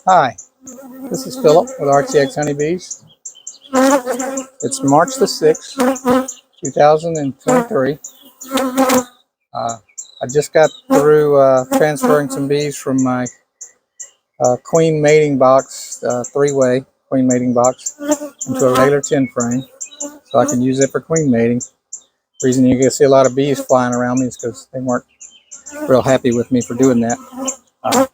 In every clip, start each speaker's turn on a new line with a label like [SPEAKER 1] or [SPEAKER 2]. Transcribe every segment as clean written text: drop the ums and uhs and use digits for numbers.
[SPEAKER 1] Hi, this is Philip with RTX Honeybees. It's March the 6th, 2023. I just got through transferring some bees from my queen mating box, three-way queen mating box, into a regular tin frame so I can use it for queen mating. The reason you can see a lot of bees flying around me is because they weren't real happy with me for doing that.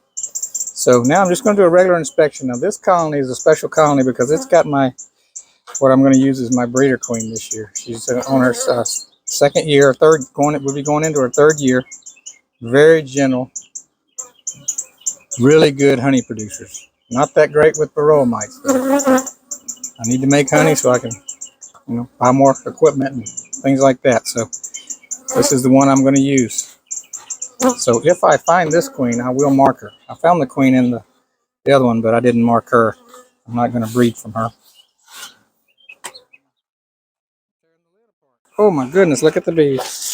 [SPEAKER 1] So now I'm just going to do a regular inspection. Now this colony is a special colony because it's got what I'm going to use is my breeder queen this year. She's on her second year, we'll be going into her third year. Very gentle, really good honey producers. Not that great with varroa mites, though. I need to make honey so I can, buy more equipment and things like that. So this is the one I'm going to use. So if I find this queen, I will mark her. I found the queen in the other one, but I didn't mark her. I'm not going to breed from her. Oh my goodness, look at the bees.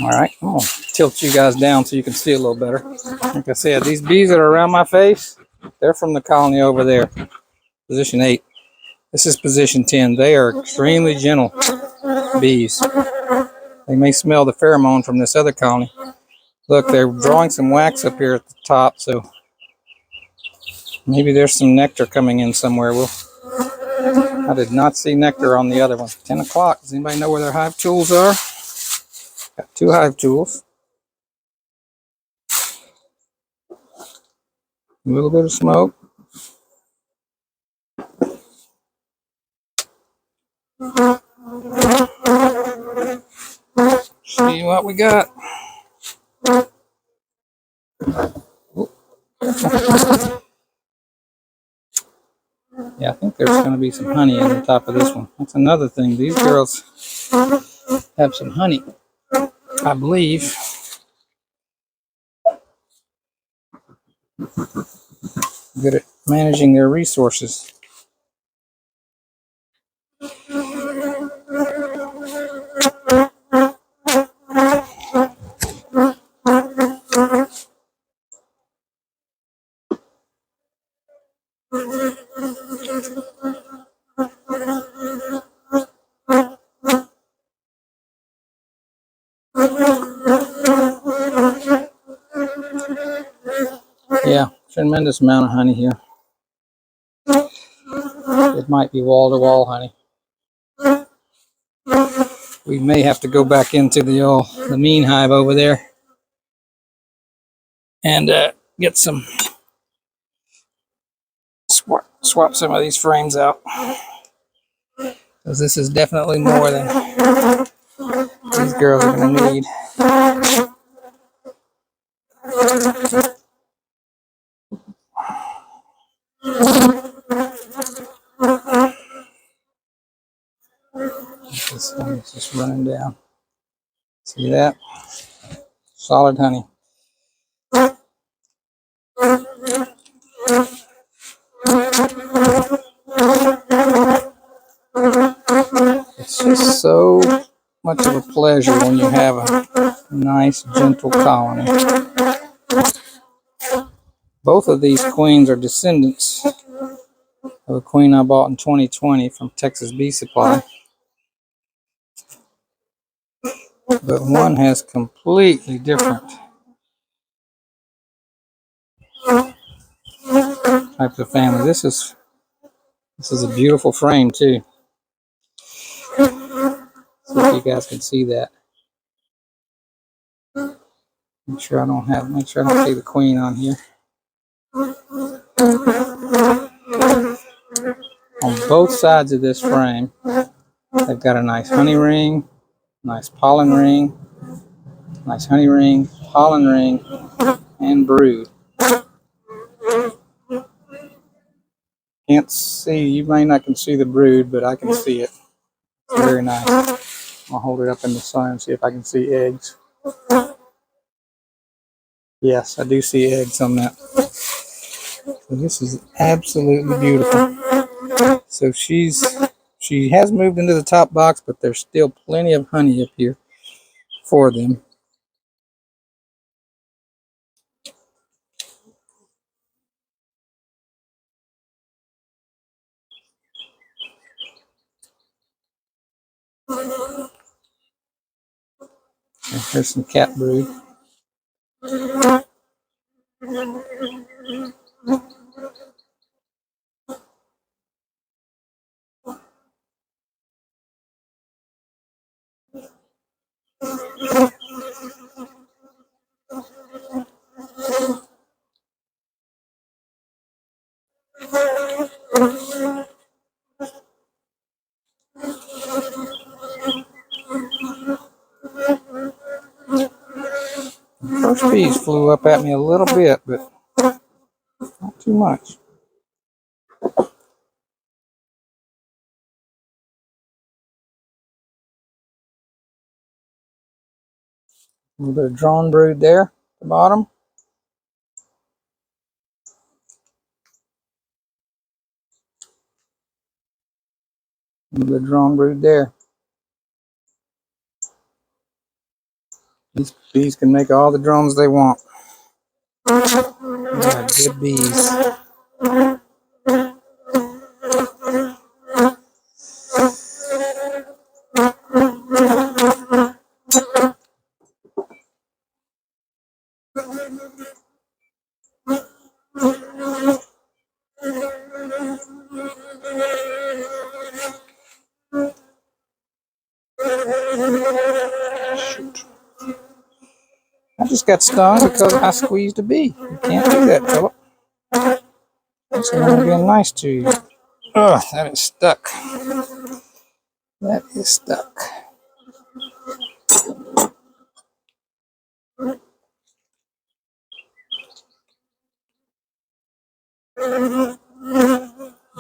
[SPEAKER 1] All right, I'm going to tilt you guys down so you can see a little better. Like I said, these bees that are around my face, they're from the colony over there, position 8. This is position 10. They are extremely gentle bees. They may smell the pheromone from this other colony. Look, they're drawing some wax up here at the top, so maybe there's some nectar coming in somewhere. I did not see nectar on the other one. 10 o'clock. Does anybody know where their hive tools are? Got 2 hive tools. A little bit of smoke. See what we got. Yeah, I think there's going to be some honey in the top of this one. That's another thing. These girls have some honey, I believe. Good at managing their resources. Yeah, tremendous amount of honey here. It might be wall-to-wall honey. We may have to go back into the mean hive over there and get some swap some of these frames out, because this is definitely more than these girls are going to need. This one is just running down. See that? Solid honey. It's just so much of a pleasure when you have a nice, gentle colony. Both of these queens are descendants of a queen I bought in 2020 from Texas Bee Supply. But one has completely different types of family. This is a beautiful frame too. See if you guys can see that. Make sure I don't see the queen on here. On both sides of this frame, they've got a nice honey ring, nice pollen ring, nice honey ring, pollen ring, and brood. Can't see, you may not can see the brood, but I can see it. It's very nice. I'll hold it up in the sun and see if I can see eggs. Yes, I do see eggs on that. So this is absolutely beautiful. So she has moved into the top box, but there's still plenty of honey up here for them. There's some cat brood. First bees flew up at me a little bit, but not too much. A little bit of drone brood there at the bottom. A little bit of drone brood there. These bees can make all the drones they want. They're good bees. Shoot. I just got stung because I squeezed a bee. You can't do that, Philip. That's not being nice to you. Ugh, that is stuck. That is stuck.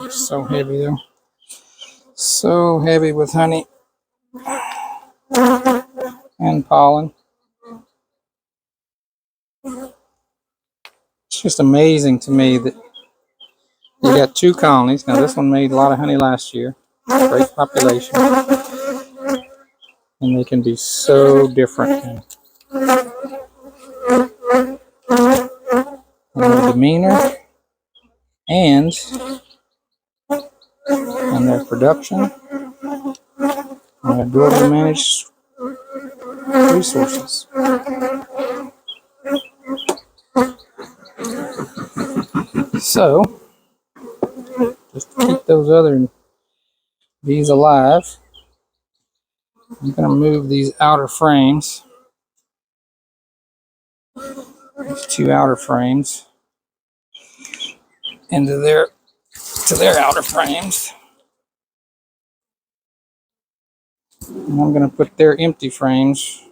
[SPEAKER 1] So heavy though. So heavy with honey and pollen. It's just amazing to me that you got two colonies. Now this one made a lot of honey last year. Great population. And they can be so different in their demeanor and in their production and their ability to manage resources. So, just to keep those other bees alive, I'm going to move these outer frames, these two outer frames, into their outer frames. And I'm going to put their empty frames.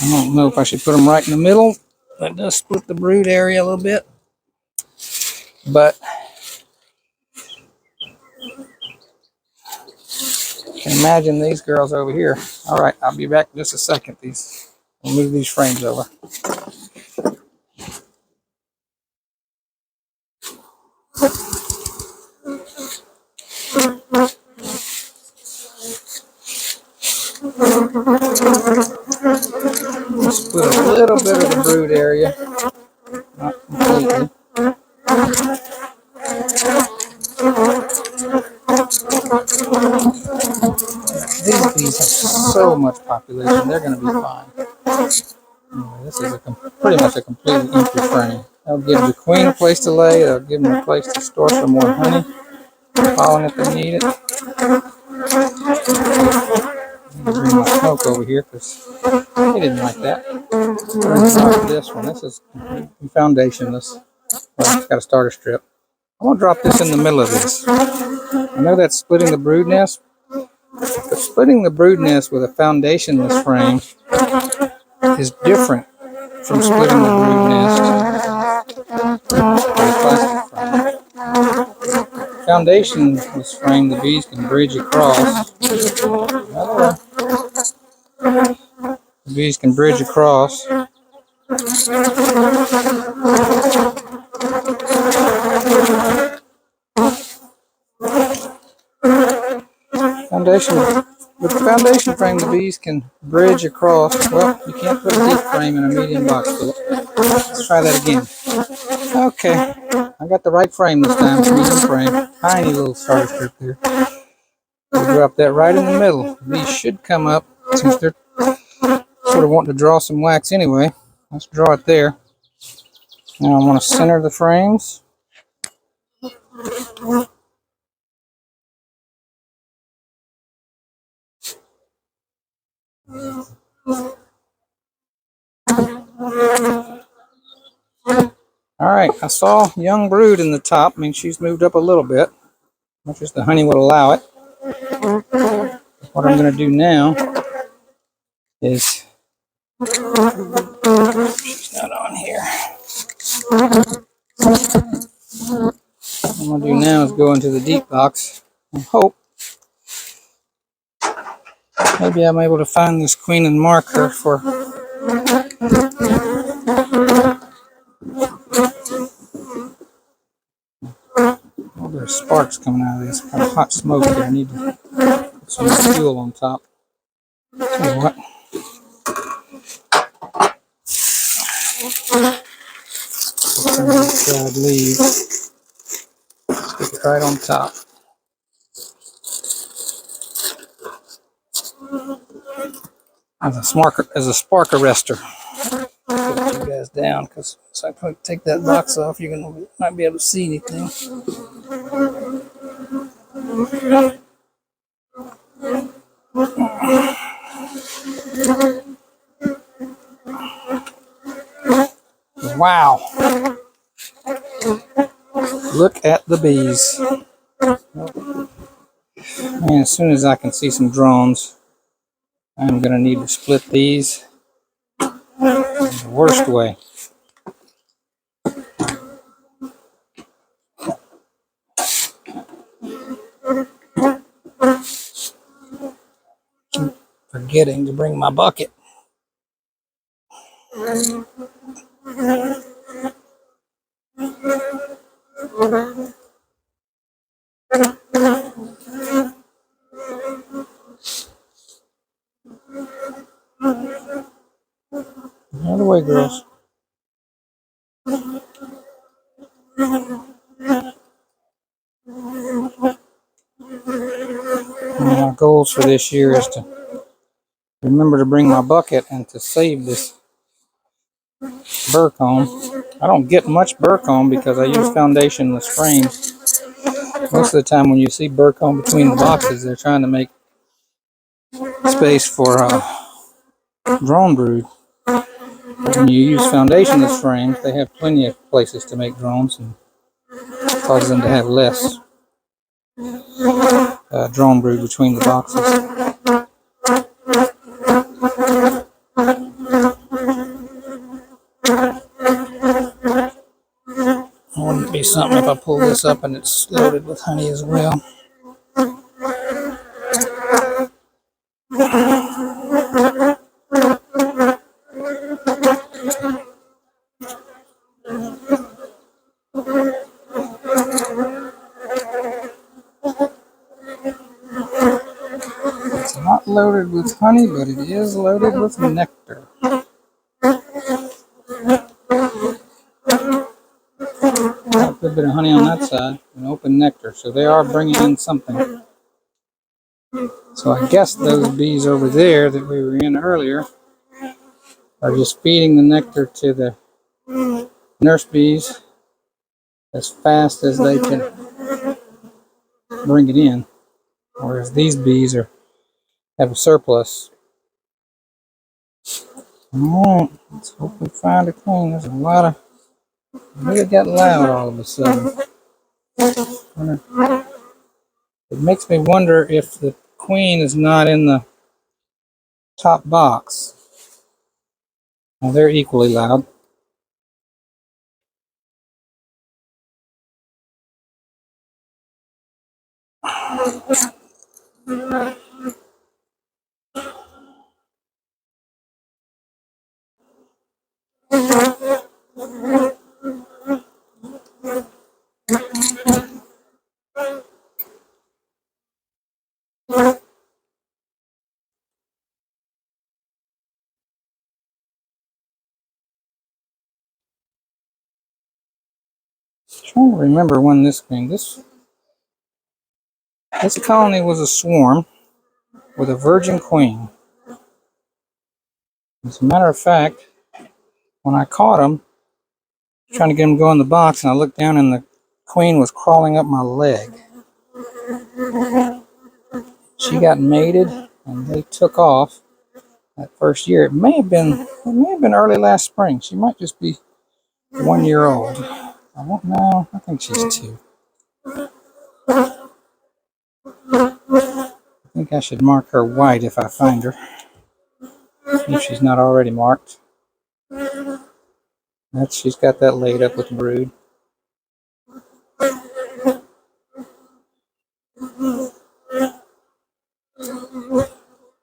[SPEAKER 1] I don't know if I should put them right in the middle. That does split the brood area a little bit. But imagine these girls over here. All right, I'll be back in just a second. I'll move these frames over. Split a little bit of the brood area, not completely. These bees have so much population, they're going to be fine. Anyway, this is pretty much a completely empty frame. That'll give the queen a place to lay, that'll give them a place to store some more honey, pollen if they need it. I'm going to bring my smoke over here because they didn't like that. Drop this one. This is foundationless. Well, it's got a starter strip. I'm going to drop this in the middle of this. I know that's splitting the brood nest, but splitting the brood nest with a foundationless frame is different from splitting the brood nest with a plastic frame. Foundationless frame, the bees can bridge across. The bees can bridge across. With the foundation frame, the bees can bridge across. Well, you can't put a deep frame in a medium box. Let's try that again. Okay, I got the right frame this time. Medium frame, tiny little starter strip there. We'll drop that right in the middle. The bees should come up Since they're sort of wanting to draw some wax anyway, let's draw it there. Now I want to center the frames. Alright, I saw young brood in the top. I mean, she's moved up a little bit, much as the honey would allow it. What I'm going to do now is, she's not on here. What I'm going to do now is go into the deep box and hope maybe I'm able to find this queen and mark her for. Oh, there's sparks coming out of this. Kind of hot smoke here. I need to put some fuel on top. Tell you what. Dried leaves. Stick it right on top. As a spark arrestor. Put you guys down because so I take that box off, you're gonna not be able to see anything. Wow! Look at the bees. And as soon as I can see some drones, I'm gonna need to split these in the worst way. Forgetting to bring my bucket. Out of the way, girls. My goals for this year is to remember to bring my bucket and to save this burr comb. I don't get much burr comb because I use foundationless frames. Most of the time when you see burr comb between the boxes, they're trying to make space for drone brood. But when you use foundationless frames, they have plenty of places to make drones and cause them to have less drone brood between the boxes. It wouldn't be something if I pull this up and it's loaded with honey as well. It's not loaded with honey, but it is loaded with nectar. A good bit of honey on that side and open nectar, so they are bringing in something. So I guess those bees over there that we were in earlier are just feeding the nectar to the nurse bees as fast as they can bring it in, whereas these bees have a surplus. Alright, let's hope we find a queen. There's a lot of, it really got loud all of a sudden. It makes me wonder if the queen is not in the top box. Now they're equally loud. I'm trying to remember when this thing, this colony was a swarm with a virgin queen. As a matter of fact, when I caught them, trying to get them to go in the box, and I looked down and the queen was crawling up my leg. She got mated and they took off that first year. It may have been early last spring. She might just be 1 year old. I think she's 2. I think I should mark her white if I find her, if she's not already marked. She's got that laid up with brood.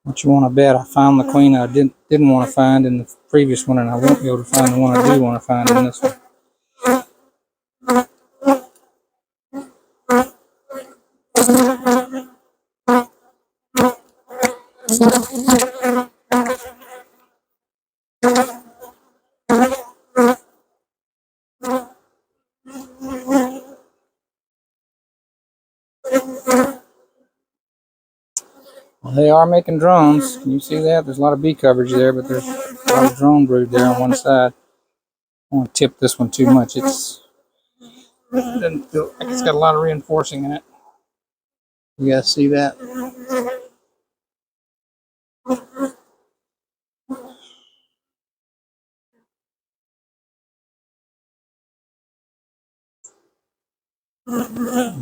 [SPEAKER 1] What you want to bet? I found the queen I didn't want to find in the previous one, and I won't be able to find the one I do want to find in this one. Well, they are making drones. Can you see that? There's a lot of bee coverage there, but there's a lot of drone brood there on one side. I don't want to tip this one too much. It doesn't feel like it's got a lot of reinforcing in it. You guys see that?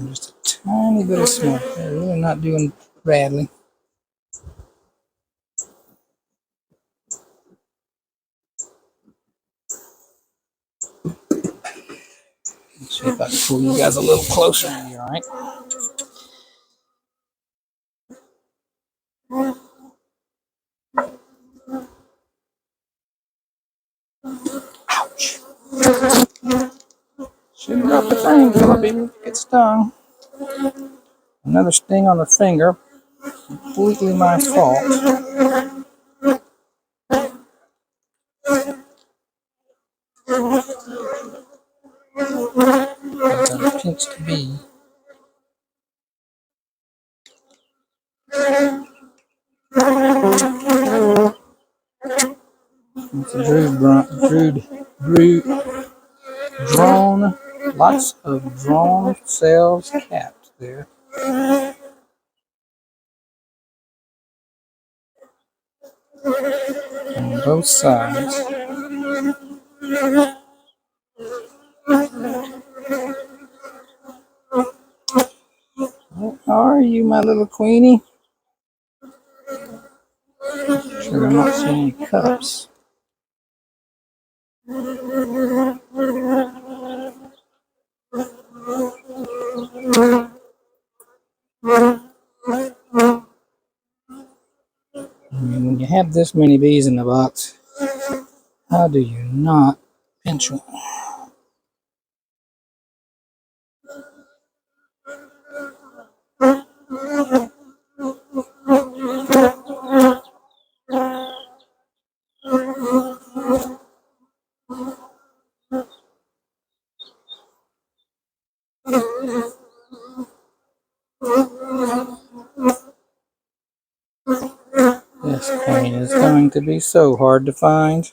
[SPEAKER 1] Just a tiny bit of smoke. They're really not doing badly. Let's see if I can pull you guys a little closer. You all right? Ouch. Shouldn't drop the frame, baby. Get stung. Another sting on the finger. Completely my fault. I pinched the bee. It's a brood drone. Lots of drone cells capped there. On both sides. Where are you, my little queenie? Sure, I'm not seeing any cups. I mean, when you have this many bees in the box, how do you not pinch one? This queen is going to be so hard to find.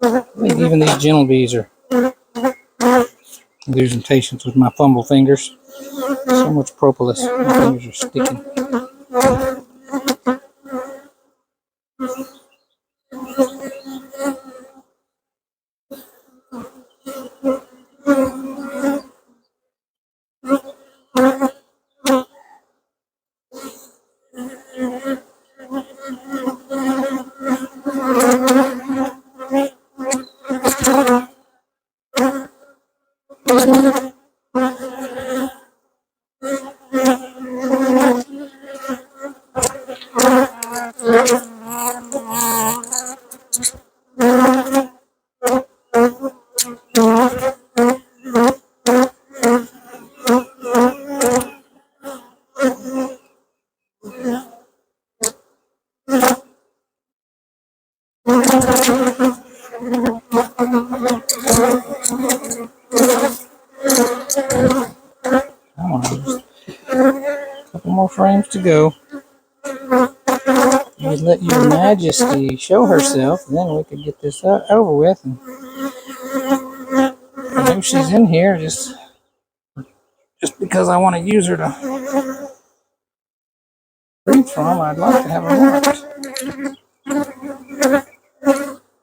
[SPEAKER 1] I think even these gentle bees are losing patience with my fumble fingers. So much propolis. My fingers are sticking. Come on, just a couple more frames to go. We'd let Your Majesty show herself, and then we could get this over with. And I know she's in here just because I want to use her to read from. I'd like to have her marked.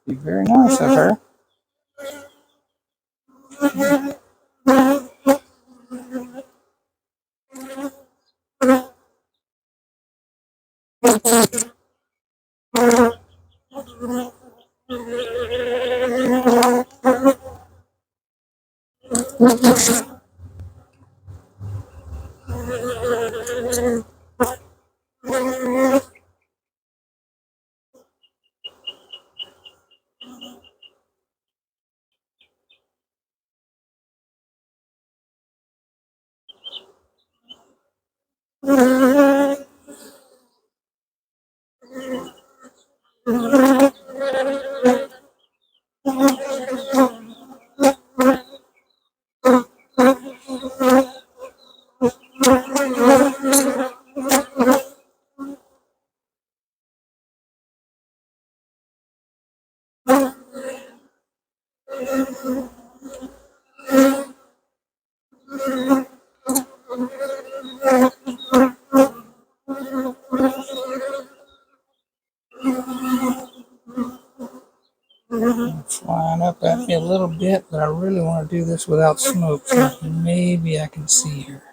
[SPEAKER 1] Be very nice of her. Flying up at me a little bit, but I really want to do this without smoke, so maybe I can see her.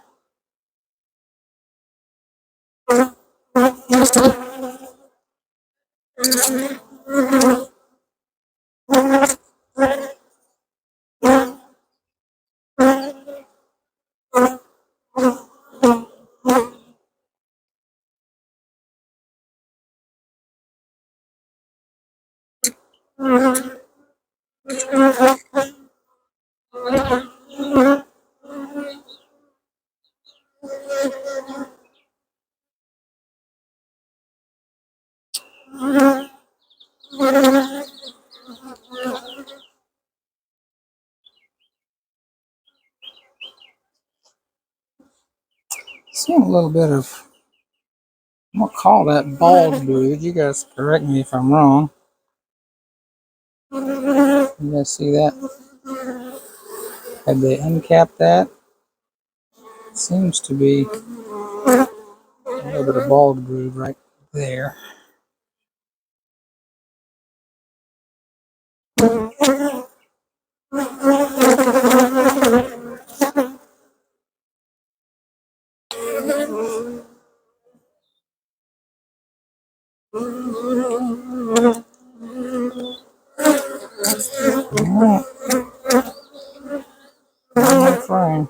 [SPEAKER 1] Seeing a little bit of, I'm going to call that bald brood. You guys correct me if I'm wrong. You guys see that? Have they uncapped that? Seems to be a little bit of bald brood right there. Alright. One more frame.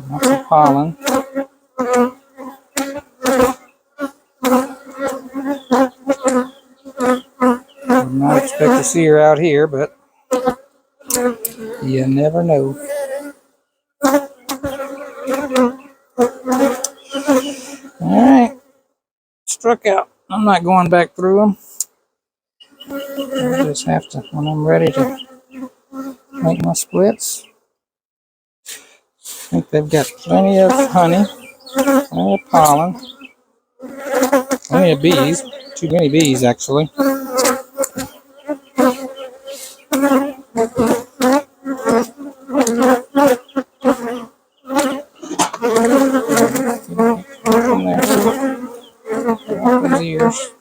[SPEAKER 1] Lots of pollen. Would not expect to see her out here, but you never know. Alright, struck out. I'm not going back through them. I just have to, when I'm ready to make my splits. I think they've got plenty of honey, plenty of pollen, plenty of bees. Too many bees, actually. Those ears.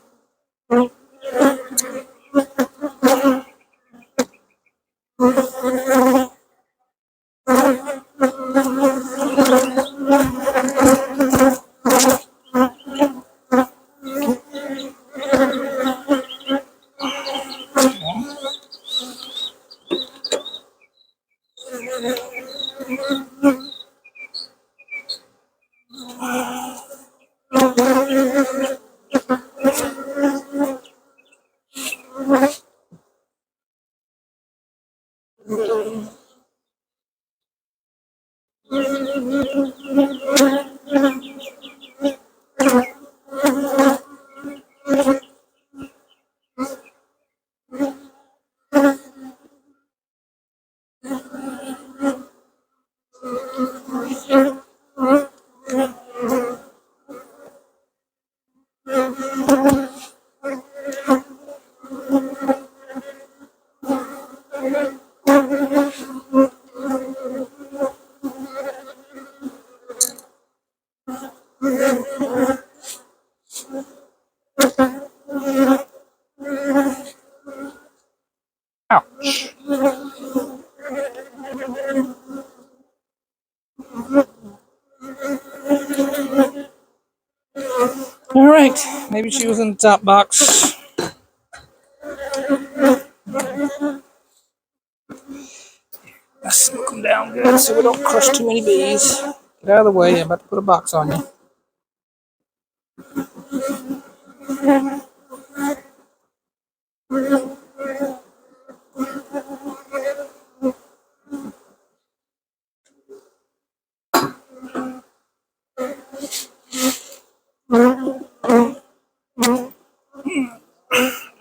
[SPEAKER 1] All right, maybe she was in the top box. Let's smoke them down good so we don't crush too many bees. Get out of the way, I'm about to put a box on you.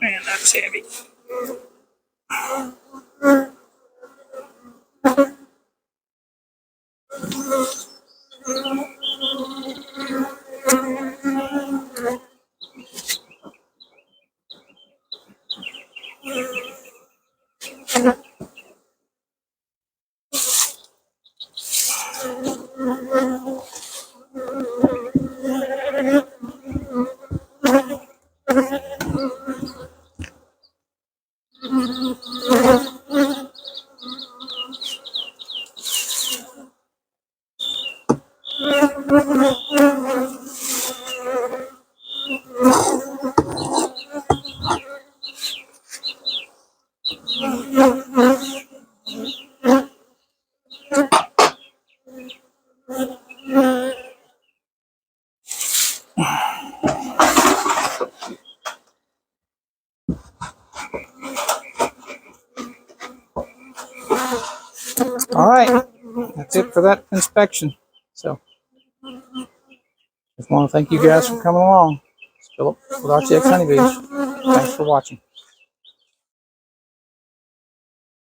[SPEAKER 1] Man, that's heavy. All right, that's it for that inspection. So, just want to thank you guys for coming along. It's Philip with RTX Honeybees. Thanks for watching.